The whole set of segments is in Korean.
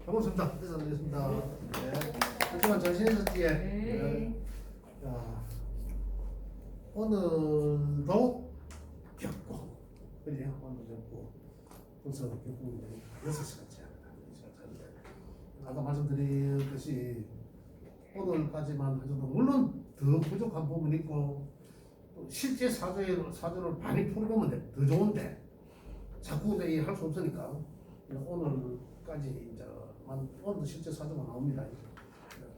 반갑습니다. 인사드리겠습니다. 네. 그동안 잘 지내셨지에? 네. 자, 오늘도 겪고, 그래요? 오늘 겪고, 벌써 겪고 이제 6시간째 시작하는데, 아까 말씀드렸듯이 오늘까지만 해도 물론 더 부족한 부분이 있고, 또 실제 사주를 많이 풀어보면 더 좋은데, 자꾸 할 수 없으니까 오늘까지 이제 오늘도 실제 사주가 나옵니다.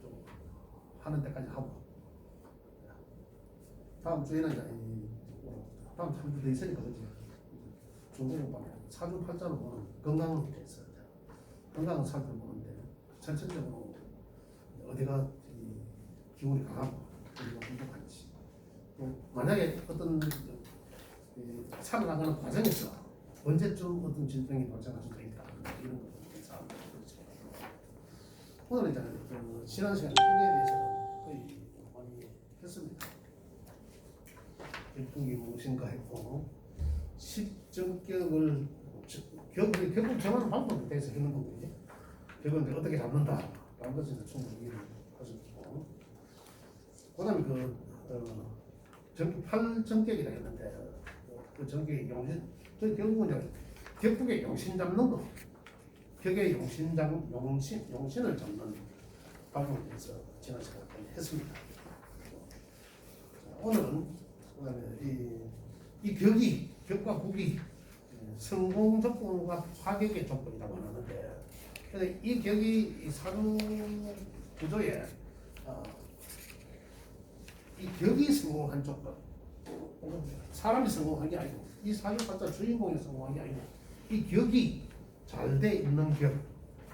좀 하는 데까지 하고 다음 주에는 이제 다음 주 한 주 더 있으니까 그지. 중국 오빠는 사주 팔자는 보면 건강에 대해서 건강을 살펴보는데 전체적으로 어디가 기운이 강하고 어디가 부족한지 또 만약에 어떤 살아나가는 과정에서 언제쯤 어떤 질병이 발생할 수도 있다 이런 것들 오늘 이제 지난 시간에 풍에 대해서 거의 많이 했습니다. 풍이 무엇인가 했고 식정격을 결국 정하는 방법에 대해서 했는 거거든요. 결국은 어떻게 잡는다라는 것을 충분히 이해를 하셨고 그다음에 팔정격이라 했는데 그 정격의 용신 결국은 이제 격국의 용신 잡는 거 격의 용신을 잡는 방법에 대해서 지난 시간에 했습니다. 오늘은 그다음에 이 격과 국이 성공 조건과 파격의 조건이라고 하는데 이 격이 이 사주 구조에 이 격이 성공한 조건 사람이 성공한 게 아니고 이 사주 팔자 주인공이 성공한 게 아니고 이 격이 잘 돼 있는 격,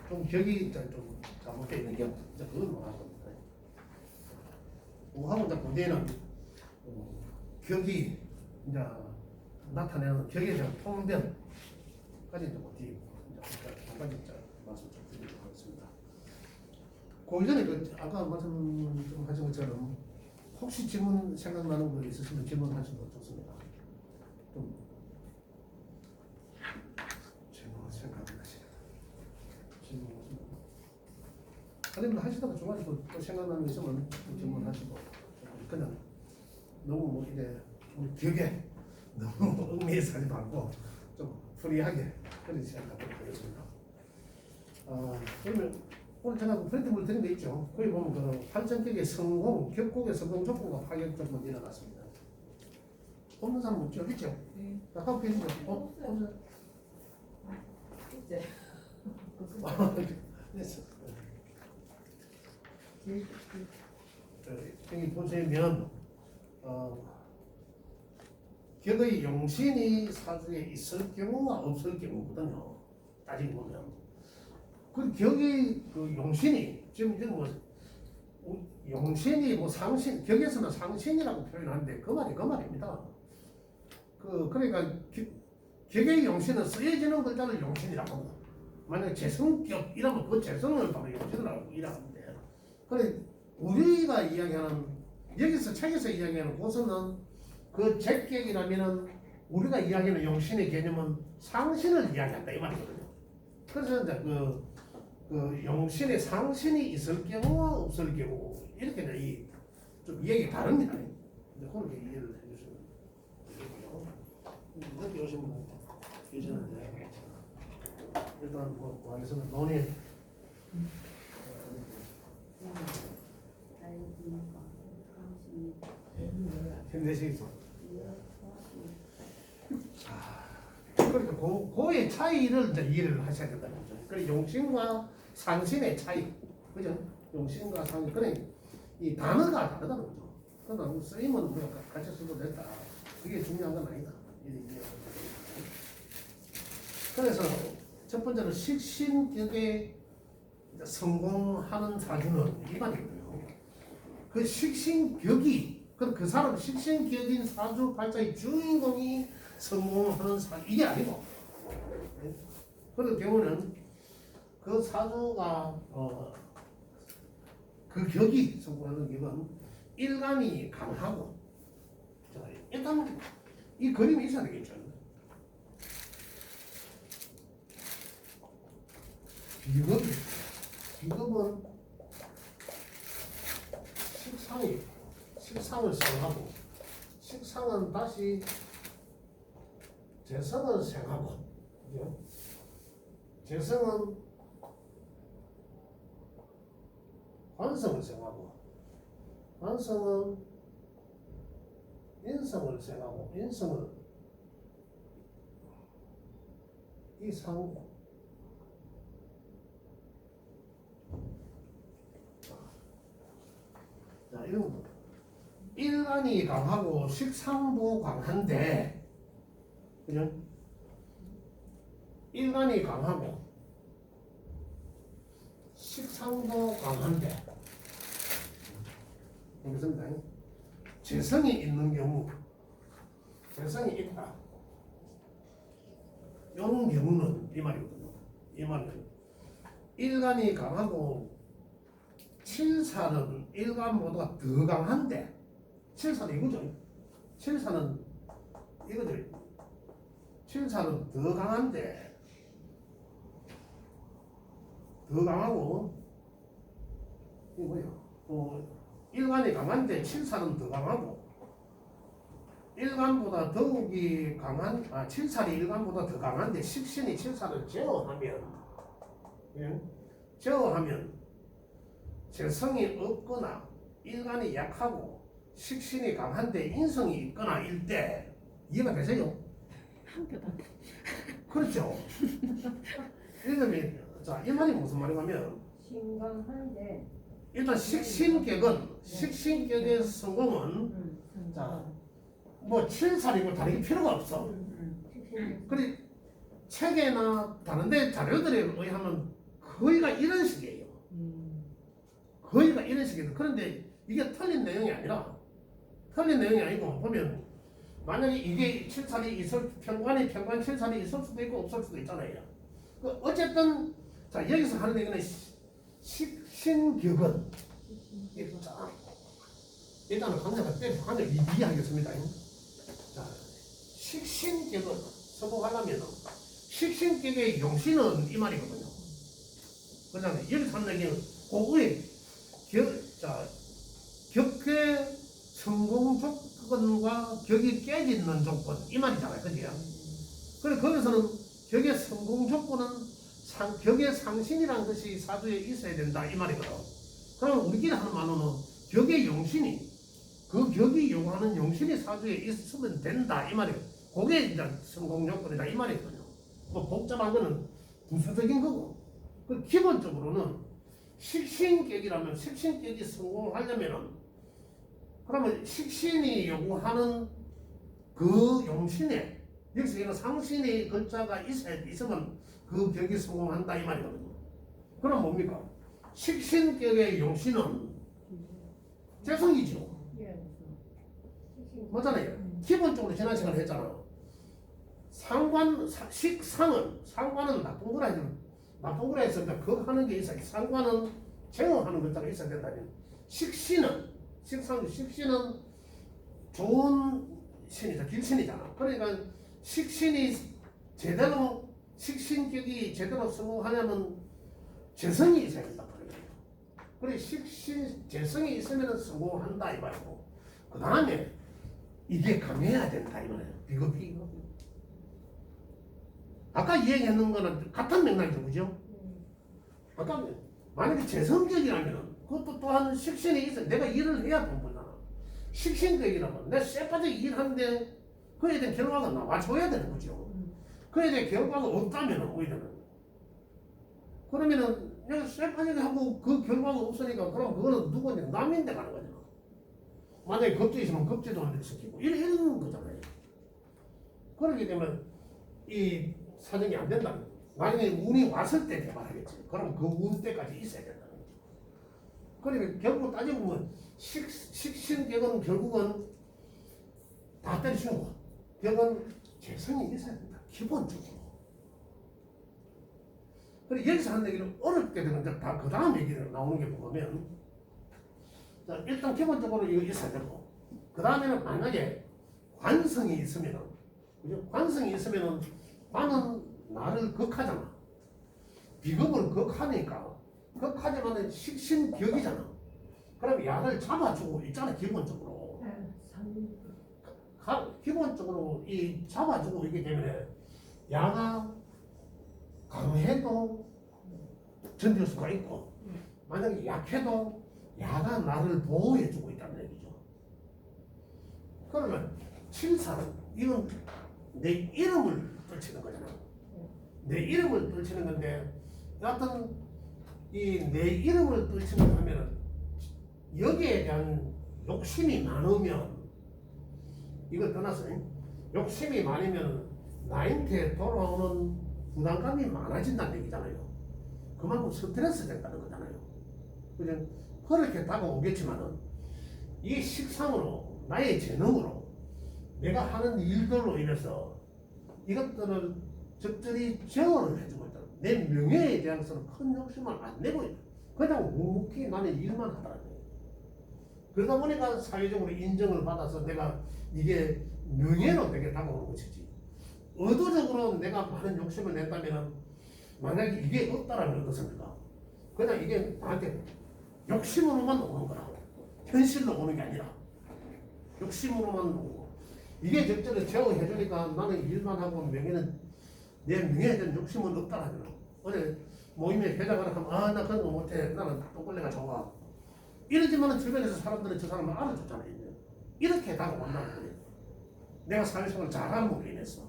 좀 격이 좀 잘못돼 있는 격, 이제 그걸 말하는 겁니다. 하고 이제 고대는 격이 이제 나타내는 격에 대한 통변까지 이제 뒤에 한 가지 말씀 좀 드리도록 하겠습니다. 그 이전에 아까 말씀 좀 하신 것처럼 혹시 질문 생각나는 거 있으시면 질문하시면 좋습니다. 좀 아니면 하시다가 중간에 또 생각나는 거 있으면 질문하시고 그냥 너무 뭐 이래 길게 너무 얽매여서 하지 말고 좀 프리하게 그런 시간 갖도록 하겠습니다. 그러면 오늘 제가 프린트물 드린 데 있죠. 거기 보면 그 팔정격의 성공, 격국의 성공 조건과 파격 조건이 일어났습니다. 없는 사람 없죠? 있죠? 아까 계시죠? 없어요. 이제 됐어. 여기 보시면 격의 용신이 사주에 있을 경우와 없을 경우거든요. 따지고 보면 그 격의 그 용신이 지금 뭐 용신이 뭐 상신 격에서는 상신이라고 표현하는데 그 말입니다. 그러니까 격의 용신은 쓰여지는 글자를 용신이라고 합니다. 만약 재성격 이라면 그 재성을 바로 용신이라고 이해하는데 그래 우리가 이야기하는 여기서 책에서 이야기하는 고서는 그 제격이라면은 우리가 이야기하는 용신의 개념은 상신을 이야기한다 이 말이거든요. 그래서 이제 그 용신의 상신이 있을 경우와 없을 경우 이렇게 좀 이야기 다릅니다. 이제 그렇게 이해를 해주시면 되고요. 여기 오신 분 계시는데 일단 뭐 하겠습니다. 논의. 힘내시겠죠? 그러니까 그의 차이를 이제 이해를 하셔야 된다는 거죠. 그래 용신과 상신의 차이, 그죠? 용신과 상신, 그래 이 단어가 다르다는 거죠. 그러나 쓰임은 우리가 같이 쓰도 됐다. 그게 중요한 건 아니다. 그래서 첫 번째는 식신격에 성공하는 사주는 일반이거든요. 그 식신격이 그 사람 식신격인 사주 팔자의 주인공이 성공하는 사주 이게 아니고 그런 경우는 그 사주가 그 격이 성공하는 격은 일감이 강하고 일단 이 그림이 있어야 되겠죠. 이건 비급은 식상을 생하고 식상은 다시 재성을 생하고 그죠? 재성은 관성을 생하고 관성은 인성을 생하고 인성은 이상 자 이런 거 일간이 강하고 식상도 강한데 그죠? 일간이 강하고 식상도 강한데 알겠습니다. 재성이 있는 경우 재성이 있다 이런 경우는 이 말이거든요. 이 말은 일간이 강하고 칠사는 일간보다 더 강한데 칠사는 이거죠. 칠사는 이거죠. 칠사는 더 강한데 더 강하고 이게 뭐야? 일간이 강한데 칠사는 더 강하고 일간보다 더욱이 강한 칠살이 일간보다 더 강한데 식신이 칠살을 제어하면 예? 제어하면 재성이 없거나 일간이 약하고 식신이 강한데 인성이 있거나 일 때 이해가 되세요? 그렇죠. 이 말이 무슨 말이냐면 신강한데 일단 식신격의 성공은 뭐 칠살이고 다르게 필요가 없어. 그래 책이나 다른데 자료들에 의하면 거의가 이런 식이에요. 거의가 이런 식이에요. 그런데 이게 틀린 내용이 아니고 보면 만약에 이게 칠살이 있을 평관 칠살이 있을 수도 있고 없을 수도 있잖아요. 어쨌든 자 여기서 하는 얘기는 식신격은 일단은 강사가 한번 이해하겠습니다. 자, 식신격은 성공하려면 식신격의 용신은 이 말이거든요. 그다음에 여기서 하는 얘기는 고의 격의 성공 조건과 격이 깨지는 조건 이 말이잖아요, 그죠? 그래서 거기서는 격의 성공 조건은 격의 상신이라는 것이 사주에 있어야 된다 이 말이거든. 그럼 우리끼리 하는 말로는 격의 용신이 그 격이 요구하는 용신이 사주에 있으면 된다 이 말이에요. 그게 이제 성공 요건이다 이 말이거든요. 뭐 복잡한 거는 부수적인 거고. 그 기본적으로는 식신격이라면 식신격이 성공하려면은 그러면 식신이 요구하는 그 용신에 여기서 이런 상신의 글자가 있으면 그 격이 성공한다 이 말이거든요. 그럼 뭡니까? 식신격의 용신은 재성이죠. 맞잖아요. 기본적으로 지난 시간에 했잖아. 상관은 나쁜 거라 했으니까 그거 하는 게 있어요. 상관은 제어하는 것자가 있어야 된다면 식신은 좋은 신이죠. 길신이잖아. 그러니까 식신격이 제대로 성공하려면 재성이 있어야 된다. 그래 재성이 있으면 성공한다 이 말이고 그 다음에 이게 강해야 된다 이 말이에요. 비겁이. 아까 이야기했는 거는 같은 맥락이죠, 그죠? 아까 만약에 재성격이라면 그것도 또한 식신이 있어. 내가 일을 해야 돈 벌잖아. 식신격이라면 내가 쎄빠지게 일하는데 그에 대한 결과가 나와줘야 되는 거죠. 그에 대한 결과가 없다면 오히려는 그러면은 내가 쎄빠지게 하고 그 결과가 없으니까 그럼 그거는 누구한테 남인데 가는 거잖아. 만약에 겁제 있으면 겁제도 안 시키고 이런 거잖아요. 그렇기 때문에 이 사정이 안 된다는 거죠. 만약에 운이 왔을 때 개발하겠지. 그럼 그 운 때까지 있어야 된다는 거죠. 그러니까 결국 따지고 보면 식신격은 결국은 다 때려치는 거. 격은 재성이 있어야 된다. 기본적으로. 그래 여기서 하는 얘기는 어렵게 되는 다 그 다음 얘기를 나오는 게 보면 자, 일단 기본적으로 이거 있어야 되고 그 다음에는 만약에 관성이 있으면은 그죠? 관성이 있으면은 관은 나를 극하잖아. 비겁을 극하니까 극하지만은 식신격이잖아. 그럼 약을 잡아주고 있잖아 기본적으로. 기본적으로 이 잡아주고 있기 때문에 야가 강해도 견딜 수가 있고 만약에 약해도 야가 나를 보호해주고 있다는 얘기죠. 그러면 칠사는 이건 내 이름을 떨치는 거잖아. 내 이름을 떨치는 건데 여하튼 이 내 이름을 떨치는 하면은 여기에 대한 욕심이 많으면 이걸 떠나서 욕심이 많으면 나한테 돌아오는 부담감이 많아진다는 얘기잖아요. 그만큼 스트레스 된다는 거잖아요. 그냥 그렇게 다가오겠지만은 이 식상으로 나의 재능으로 내가 하는 일들로 인해서 이것들을 적절히 제어를 해주고 있다. 내 명예에 대해서는 큰 욕심을 안 내고 있다. 그냥 묵묵히 나는 일만 하더라고요. 그러다 보니까 사회적으로 인정을 받아서 내가 이게 명예로 되게 다가오는 것이지. 의도적으로 내가 많은 욕심을 낸다면 만약에 이게 없다라면 어떻습니까? 그냥 이게 나한테 욕심으로만 오는 거라. 현실로 오는 게 아니라 욕심으로만 오는 거. 이게 적절히 제어해 주니까 나는 일만 하고 명예는 내 명예에 대한 욕심은 없다라면 어제 모임에 회장을 하면 나 그런 거 못해. 나는 똥걸레가 좋아. 이러지만은 주변에서 사람들은 저 사람을 알아줬잖아요. 이렇게 다가온다는 거예요. 내가 사회생활을 잘함으로 인해서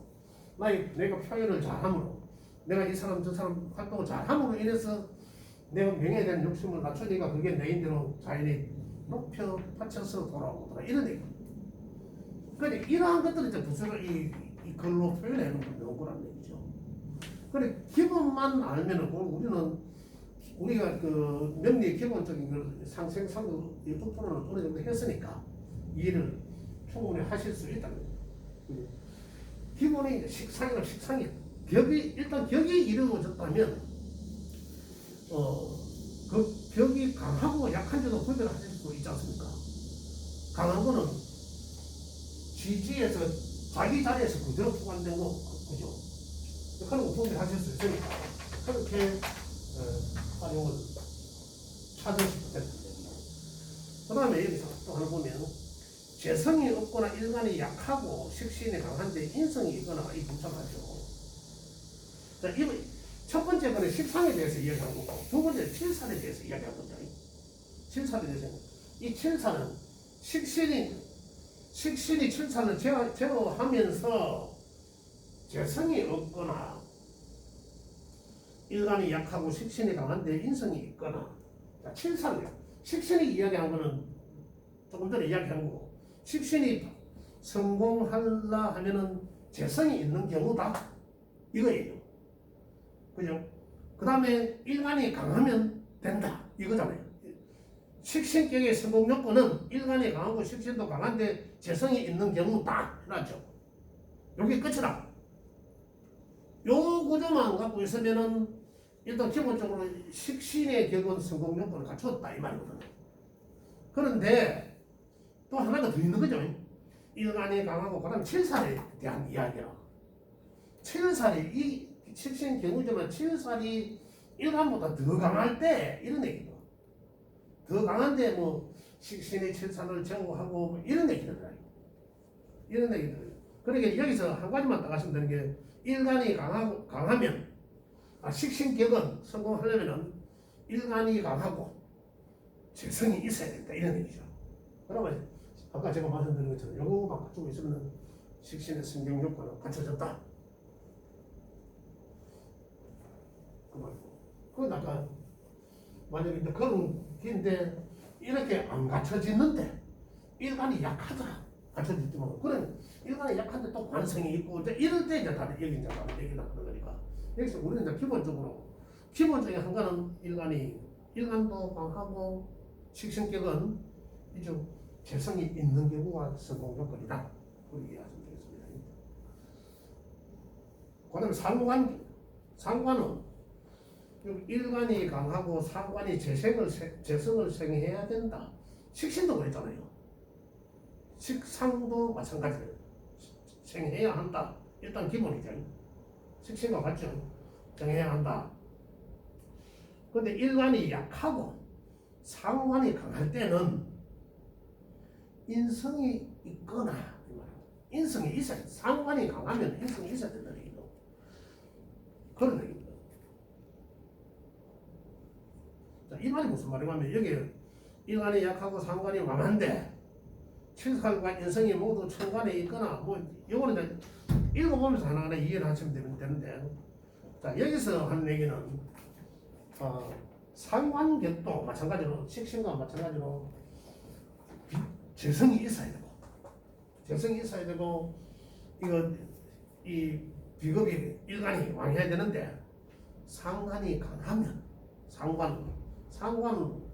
내가 표현을 잘함으로 내가 이 사람 저 사람 활동을 잘함으로 인해서 내가 명예에 대한 욕심을 낮추니까 그게 내인대로 자연히 높여 받쳐서 돌아오더라 이런 얘기. 그러니까 이러한 것들을 이제 부서로 이 글로 표현하는 거라는 얘기죠. 그래 기본만 알면은 우리가 그 명리의 기본적인 걸 상생상도 유튜브 프로는 어느 정도 했으니까 이해를 충분히 하실 수 있다는 거예요. 기본이 이제 식상이 일단 격이 이루어졌다면 그 격이 강하고 약한지도 구별하실 수 있지 않습니까? 강한 거는 지지에서 자기 자리에서 그대로 투관된 거 그죠? 그런 거 구별하실 수 있으니까 그렇게 활용을 찾으시면 된다. 그 다음에 여기서 또 하나 보면 재성이 없거나 일간이 약하고 식신이 강한데 인성이 있거나 이 복잡하죠. 자, 첫 번째 거는 식상에 대해서 이야기한 거고 두 번째 칠산에 대해서 이야기한 거죠. 칠산에 대해서 이 칠산은 식신이 칠산을 제어하면서 재성이 없거나 일간이 약하고 식신이 강한데 인성이 있거나 자, 칠산이요. 식신이 이야기한 거는 조금 전에 이야기한 거고 식신이 성공하려 하면은 재성이 있는 경우다 이거예요. 그죠? 그 다음에 일간이 강하면 된다 이거잖아요. 식신격의 성공 요건은 일간이 강하고 식신도 강한데 재성이 있는 경우다 해놨죠. 여기 끝이다. 요 구조만 갖고 있으면은 일단 기본적으로 식신의 격은 성공 요건을 갖추었다 이 말이거든요. 그런데 또 하나가 더 있는 거죠. 일간이 강하고 그다음 칠살에 대한 이야기야. 칠살이 이 식신 경우지만 칠살이 일간보다 더 강할 때 이런 얘기죠. 더 강한데 뭐 식신이 칠살을 제거하고 뭐 이런 얘기들이에요. 이런 얘기들. 그러니까 여기서 한 가지만 딱 하시면 되는 게 일간이 강하면 식신격은 성공하려면은 일간이 강하고 재성이 있어야 된다 이런 얘기죠. 그러면 아까 제가 말씀드린 것처럼 요거만 갖추고 있으면 식신의 성경 요건은 갖춰졌다. 그 말고 그건 아까 만약에 이제 그런 긴데 이렇게 안 갖춰지는데 일간이 약하더라. 갖춰졌지만 그런 일간이 약한데 또 관성이 있고 이제 이럴 때 이제 다른 얘기 이제 다른 얘기다 그런 거니까 여기서 우리는 이제 기본적인 한 가는 일간도 강하고 식신격은 이제 재성이 있는 경우가 성공 요건이다. 그렇게 말씀드리겠습니다. 그 다음에 상관은 일간이 강하고 상관이 재성을 생해야 된다. 식신도 그랬잖아요. 식상도 마찬가지예요. 생해야 한다. 일단 기본이죠. 식신과 같죠. 정해야 한다. 근데 일간이 약하고 상관이 강할 때는 인성이 있거나 인성이 있어야 돼. 상관이 강하면 인성이 있어야 된다는 얘기죠. 그런 얘기입니다. 자, 이 말이 무슨 말이냐면 여기 일간이 약하고 상관이 강한데 칠살과 인성이 모두 천간에 있거나 뭐 이거는 이제 읽어보면서 하나하나 이해를 하시면 되는데 자 여기서 하는 얘기는 상관격도 마찬가지로 식신과 마찬가지로 재성이 있어야 되고 재성이 있어야 되고 이거 이 비겁이 일간이 왕해야 되는데 상관이 강하면 상관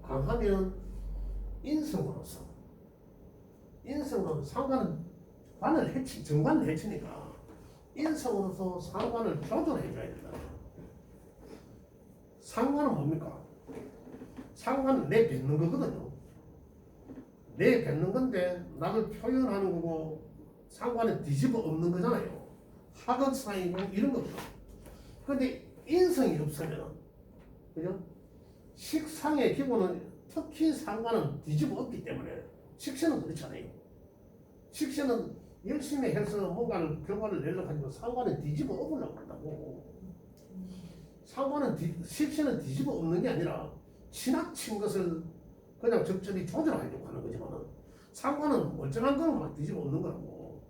강하면 인성으로서 상관은 관을 정관을 해치니까 인성으로서 상관을 조절해줘야 된다. 상관은 뭡니까? 상관은 내 뱉는 거거든요. 내 뱉는 건데 나를 표현하는 거고 상관은 뒤집어 엎는 거잖아요. 하극상이고 이런 거죠. 그런데 인성이 없으면 그죠? 식상의 기본은 특히 상관은 뒤집어 엎기 때문에 식신은 그렇잖아요. 식신은 열심히 해서 뭔가를 결과를 내려고 하지만 상관은 뒤집어 엎으려고 한다고. 식신은 뒤집어 엎는 게 아니라 지나친 것을 그냥 적절히 조절하려고 하는 거지만 상관은 멀쩡한 거는 막 뒤집어 엎는 거라고.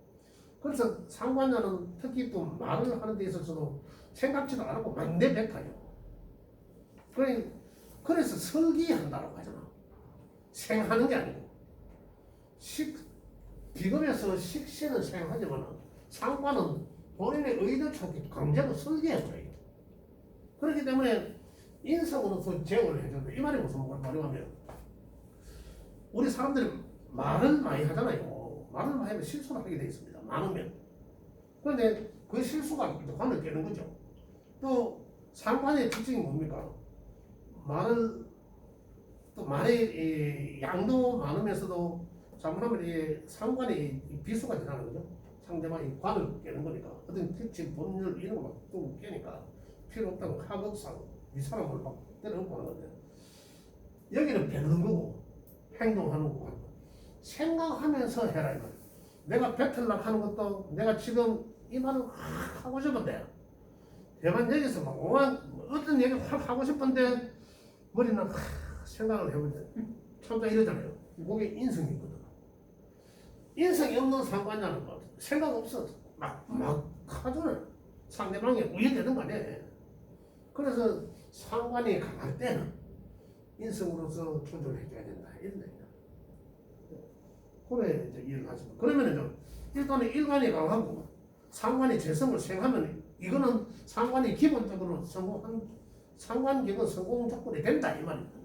그래서 상관자는 특히 또 말을 하는 데 있어서도 생각지도 않고 막 내뱉어요. 그래서 설기한다라고 하잖아. 생하는 게 아니고 비겁에서 식신은 생하지만 상관은 본인의 의도 찾기 강제로 설계해줘요. 그렇기 때문에 인성으로서 제어를 해준다. 이 말이 무슨 말이냐면 우리 사람들이 말을 많이 하잖아요. 말을 많이 하면 실수를 하게 돼 있습니다. 많으면. 그런데 그 실수가 관을 깨는 거죠. 또 상관의 특징이 뭡니까? 말의 양도 많으면서도 잘못하면 상관이 비수가 되는 거죠. 상대방이 관을 깨는 거니까 어떤 특징, 법률 이런 거 막 또 깨니까 필요 없다고 하극상 이 사람을 막 때려놓고 하는 건데 여기는 뱉는 거고 행동하는 거고 생각하면서 해라 이거. 내가 뱉으려고 하는 것도 내가 지금 이 말을 확 하고 싶은데 대만 여기서 막 어떤 얘기 확 하고 싶은데 머리는 생각을 해보는데 참자 이러잖아요. 그게 인성이 있거든. 인성이 없는 상관자는 뭐 생각 없어. 막 하잖아요. 상대방이 우회되는 거 아니에요. 그래서 상관이 강할 때는 인성으로서 조절해줘야 된다. 이런 얘기야. 그래 이제 이해를 하시면 그러면은 일단은 일관이 강하고 상관이 재성을 생하면 이거는 상관이 기본적으로 상관격은 성공 조건이 된다 이 말입니다.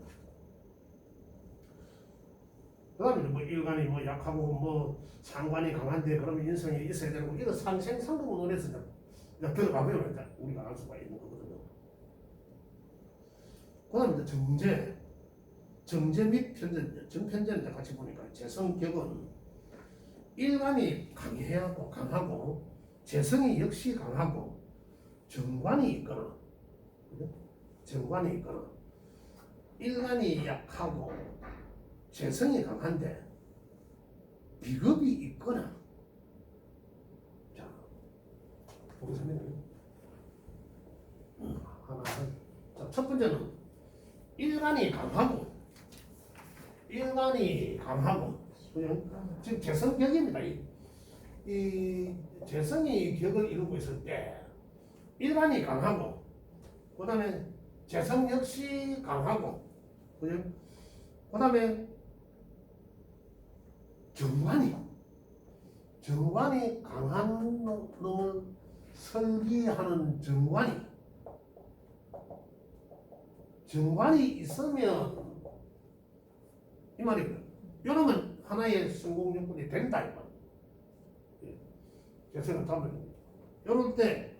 그 다음에 뭐 일간이 뭐 약하고 뭐 상관이 강한데 그러면 인성이 있어야 되고 이거 상생상동론에서 이제 들어가면 우리가 알 수가 있는 거거든요. 그 다음에 정제 및 정편제를 같이 보니까 재성격은 일간이 강하고 재성이 역시 강하고 정관이 있거나 일간이 약하고 재성이 강한데 비겁이 있거나 자 보겠습니다. 하나 자, 첫 번째는 일간이 강하고 그냥 지금 재성격입니다. 이 재성이 격을 이루고 있을 때 일간이 강하고 그 다음에 재성 역시 강하고 그죠? 그 다음에 정관이 강한 놈을 설기하는 정관이 있으면 이 말이에요. 이러면 하나의 성공 요건이 된다 이 말이에요. 재성을 잡는 이럴 때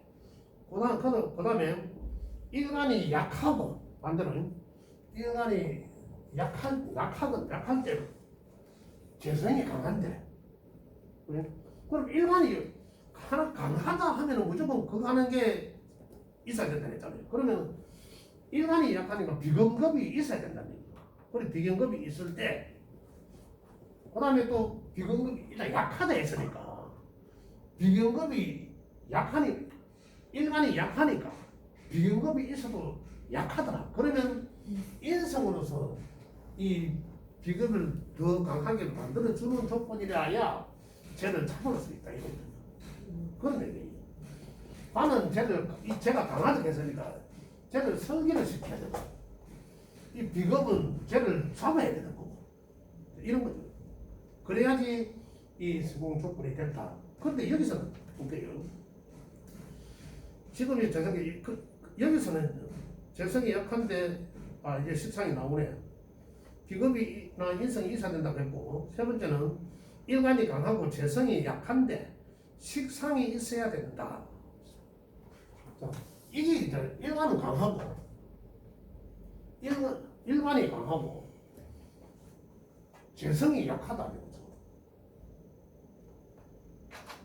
그 다음에 일간이 약하고 반대로 일간이 약할 때는 재성이 강한데 그래? 그럼 일간이 하나 강하다 하면은 무조건 그거 하는 게 있어야 된다 했잖아요. 그러면 일간이 약하니까 비근급이 있어야 된다는 얘기예요. 그리고 비근급이 있을 때 그 다음에 또 비근급이 일단 약하다 했으니까 비근급이 약하니 일간이 약하니까 비근급이 있어도 약하더라. 그러면 인성으로서 이 비급을 더 강하게 만들어주는 조건이라야 쟤를 잡을 수 있다 이거거든요. 그런 얘기예요. 반은 제가 강하다고 했으니까 쟤를 설계를 시켜야 되고 이 비급은 쟤를 잡아야 되는 거고 이런 거죠. 그래야지 이 수공 조건이 됐다. 그런데 여기서는 볼게요. 지금 이 재성이 여기서는 재성이 약한데 이제 식상이 나오네. 비급이나 인성이 있어야 된다고 했고 세 번째는 일간이 강하고 재성이 약한데 식상이 있어야 된다. 자, 이게 이제 일간은 강하고 일간이 강하고 재성이 약하다는 거죠.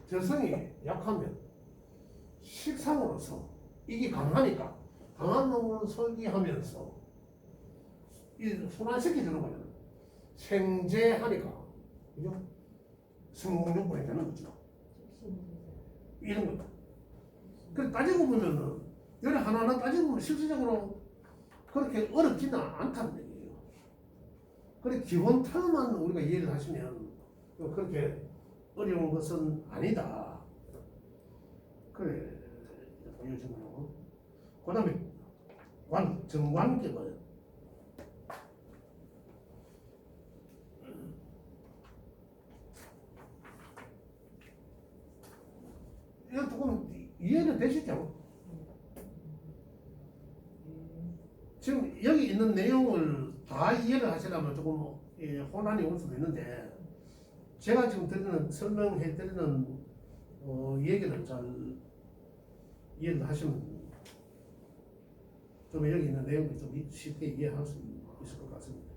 재성이 약하면 식상으로서 이게 강하니까 강한 놈을 설계하면서 이 순환시켜주는 거잖아. 생재하니까 그죠? 성공요건이 되는 거죠. 이런 거다. 그래 따지고 보면은 여기 하나하나 따지고 보면 실질적으로 그렇게 어렵지는 않다는 얘기예요. 그래 기본 틀만 우리가 이해를 하시면 그렇게 어려운 것은 아니다. 그래 보여주고요. 그 다음에 정관격은 이거 조금 이해는 되시죠? 지금 여기 있는 내용을 다 이해를 하시려면 조금 혼란이 올 수도 있는데 제가 지금 설명해 드리는 얘기를 잘 이해를 하시면 좀 여기 있는 내용을 좀 쉽게 이해할 수 있을 것 같습니다.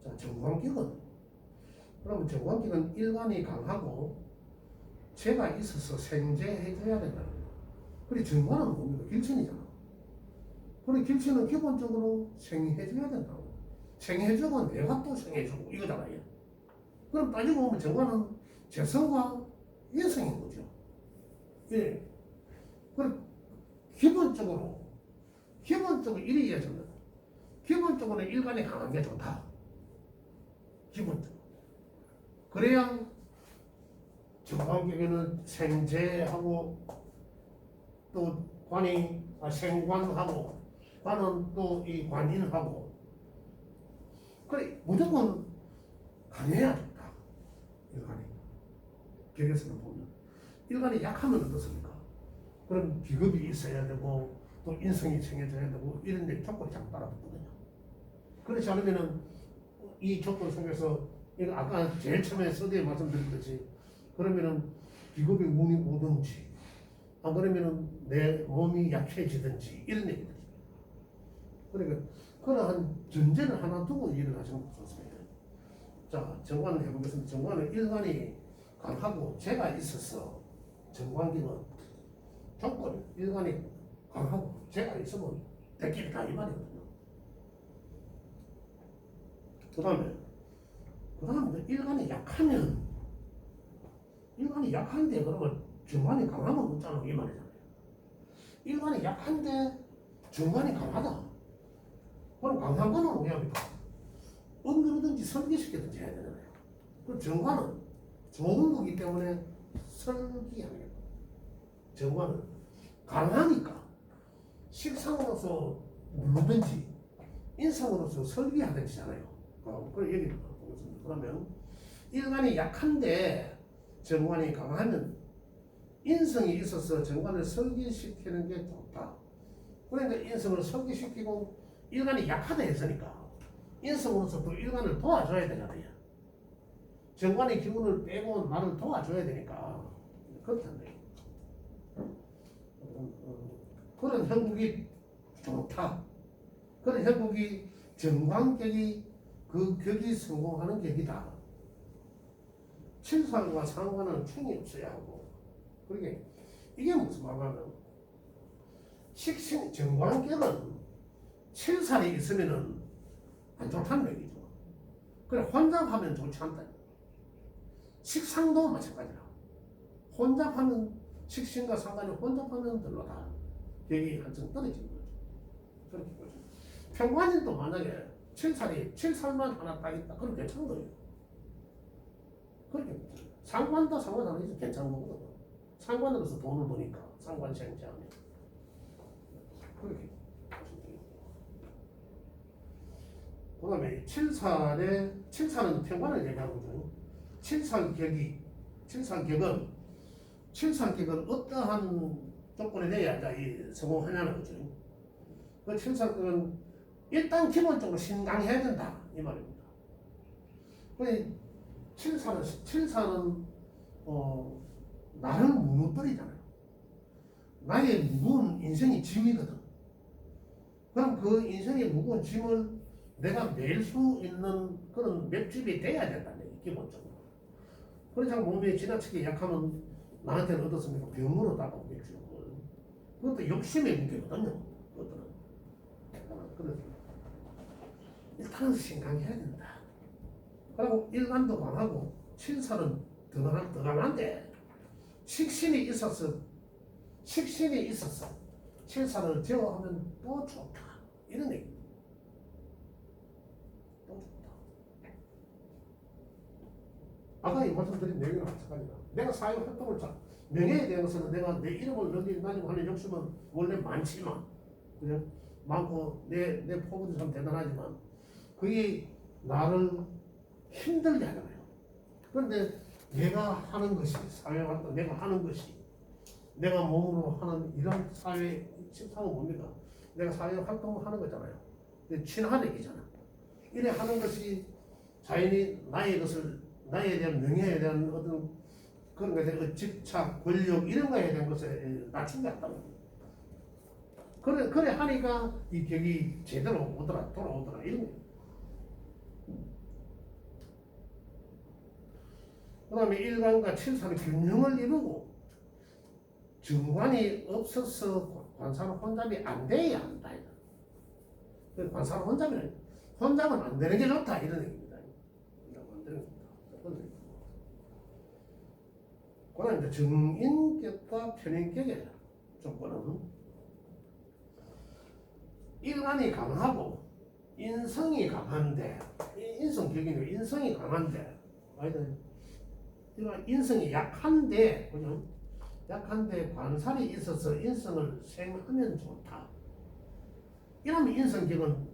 자, 정관격은 그러면 정관격은 일간이 강하고 재가 있어서 생재해줘야 된다는 거예요. 그리고 정관은 뭡니까? 길천이잖아. 그리고 길천은 기본적으로 생해줘야 된다고. 생해주고 내가 또 생해주고 이거잖아요. 그럼 따지고 보면 정관은 재성과 인성인 거죠. 예. 그리고 기본적으로 이래 이해하잖아요. 기본적으로 일간이 강한 게 좋다. 기본적으로. 그래야 정관격에는 생재하고 또 관이 생관하고 관은 또 이 관인하고 그래 무조건 강해야 된다. 일간이 격에서는 보면 일간이 약하면 어떻습니까? 그럼 비급이 있어야 되고 또 인성이 챙겨져야 되고 이런 데 조건이 자꾸 따라붙거든요. 그렇지 않으면은 이 조건 속에서 이거 아까 제일 처음에 서두에 말씀드렸듯이 그러면은 비급이 운이 오든지 안 그러면은 내 몸이 약해지든지 이런 얘기들이. 그러니까 그러한 전제를 하나 두고 일을 하시는 게 좋습니다. 자, 정관을 해보겠습니다. 정관은 일간이 강하고 재가 있어서 정관기는 조건 일간이 강하고 재가 있으면 됐겠다 이 말이거든요. 그 다음에 일간이 약한데 그러면 정관이 강하면 없잖아 이 말이잖아요. 일간이 약한데 정관이 강하다. 그럼 강한 거는 어떻게 합니까? 어느든지 설계시키든지 해야 되잖아요. 그럼 정관은 좋은 거기 때문에 설계하는 거예요. 정관은 강하니까 식상으로서 누르든지 인성으로서 설계하든지잖아요. 그런 얘기를 보겠습니다. 그러면 일간이 약한데 정관이 강하면 인성이 있어서 정관을 설계시키는 게 좋다. 그러니까 인성을 설계시키고 일간이 약하다 했으니까 인성으로서 또 일간을 도와줘야 되잖아요. 정관의 기운을 빼고 나를 도와줘야 되니까 그렇다는 거예요. 그런 형국이 좋다. 그런 형국이 정관격이 그 격이 성공하는 격이다. 칠상과 상관은 충이 없어야 하고 그러게 이게 무슨 말이냐면 식신 정관격은 7살이 있으면은 안 좋다는 얘기죠. 그래 혼잡하면 좋지 않다. 식상도 마찬가지라. 혼잡하면 식신과 상관이 혼잡하면 별로다. 격이 한층 떨어지는 거죠. 그렇게 보죠. 평관인도 만약에 7살만 하나 딱 있다. 그럼 괜찮은 거예요. 그렇게 보죠. 상관도 상관 안 해도 괜찮은 거거든요. 상관으로서 돈을 버니까 상관생자하면 그렇게 보시면 돼요. 그 다음에 7살은 평관을 얘기하거든요. 7살격은 어떠한 조건이 돼야 이제 성공하냐는 거죠. 그 7살격은 일단 기본적으로 신강해야 된다 이 말입니다. 그 7살은 나를 무너뜨리잖아요. 나의 무거운 인생이 짐이거든. 그럼 그 인생의 무거운 짐을 내가 낼 수 있는 그런 맷집이 돼야 된다는 얘기 기본적으로. 그래서 몸에 지나치게 약하면 나한테는 어떻습니까? 병으로 다가오겠죠. 그것도 욕심의 문제거든요. 그것들은. 그래서 일단은 신강해야 된다. 그리고 일관도 강하고 7살은 더 강한데 식신이 있어서 7살을 제어하면 또 좋다. 이런 얘기입니다. 또 좋다. 아까 말씀드린 내용이랑 마찬가지다. 내가 사회활동을 명예에 대해서는 내가 내 이름을 남기고 하는 욕심은 원래 많지만 그냥 많고 내 포부도 참 대단하지만 그게 나를 힘들게 하잖아요. 그런데 내가 하는 것이 사회활동 내가 하는 것이 내가 몸으로 하는 이런 사회 식상은 뭡니까? 내가 사회활동을 하는 거잖아요. 친한 얘기잖아. 이래 하는 것이 자연히 나에 대한 명예에 대한 어떤 그런 것에 대한 집착, 권력 이런 거에 대한 것에 낮춘 게 없다고. 그래 하니까 이 격이 제대로 돌아오더라 이런 거예요. 그 다음에 일관과 7살의 균형을 이루고 정관이 없어서 관사로 혼잡이 안 돼야 한다. 관사로 혼잡은 안 되는 게 좋다 이런 얘기입니다. 안 되는 겁니다. 그 다음에 정인격과 편인격의 조건은 일관이 강하고 인성이 강한데 인성격이니까 인성이 강한데 인성이 약한데 그죠? 약한데 관살이 있어서 인성을 생하면 좋다. 이러면 인성은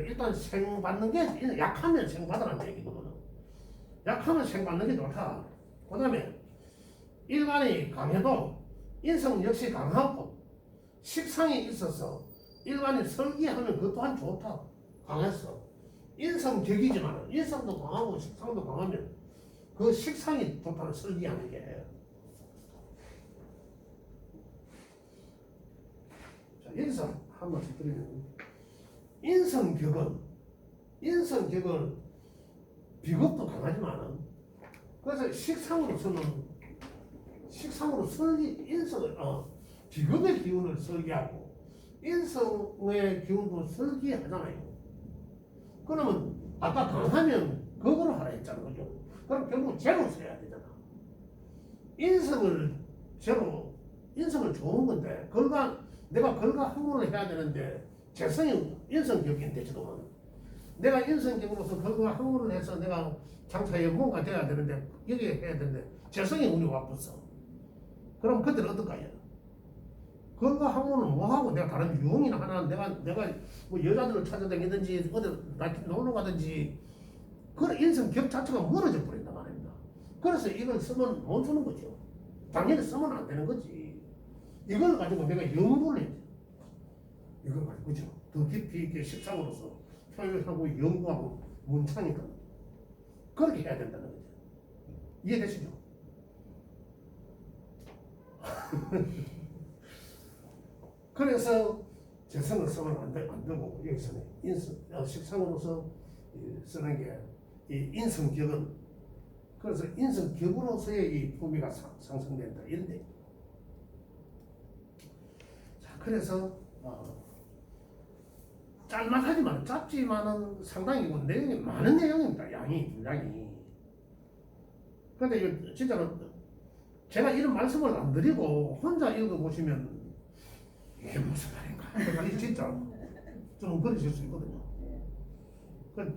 일단 생받는 게 약하면 생받으라는 얘기거든요. 약하면 생받는 게 좋다. 그 다음에 일관이 강해도 인성 역시 강하고 식상이 있어서 일관이 설기하면 그것 또한 좋다. 강했어. 인성격이지만 인성도 강하고 식상도 강하면 그 식상이 좋다는 설기하는 게. 자, 여기서 한 말씀 드리면 인성격은 비겁도 강하지만 그래서 식상으로 비겁의 기운을 설계하고 인성의 기운도 설계하잖아요. 그러면 아까 강하면 그거로 하라 했잖아, 그죠? 그럼 결국 제로 써야 되잖아. 인성을 좋은 건데 내가 항문을 해야 되는데 재성이 인성격인데 지금은 내가 인성격으로서 항문을 해서 내가 장사에 뭔가 돼야 되는데 여기에 해야 되는데 재성이 운이 와붙어. 그럼 그때는 어떨까요? 항문을 뭐하고 내가 다른 유흥이나 하나 내가 뭐 여자들을 찾아다니든지 어디 놀러 가든지 그런 인성격 자체가 무너져 버린단 말입니다. 그래서 이걸 쓰면 못 쓰는 거죠. 당연히 쓰면 안 되는 거지. 이걸 가지고 내가 연구를 해야 돼. 이걸 가지고 그죠? 더 깊이 있게 식상으로서 표현하고 연구하고 문창이니까 그렇게 해야 된다는 거죠. 이해되시죠? 그래서 재성을 쓰면 안 되고 여기서는 식상으로서 쓰는 게 이 인성격은 그래서 인성격으로서의 이 품위가 상승된다 이런데. 자, 그래서 짤막하지만 짧지만은 상당히 내용이 많은 내용입니다. 양이 분량이. 근데 이거 진짜로 제가 이런 말씀을 안 드리고 혼자 읽어보시면 이게 무슨 말인가? 이게 진짜 좀 그러실 수 있거든요.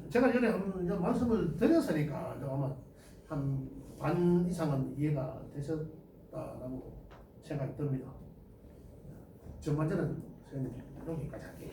제가 전에 한번 말씀을 드렸으니까 아마 한 반 이상은 이해가 되셨다라고 생각이 듭니다. 전반전은 여기까지 할게요.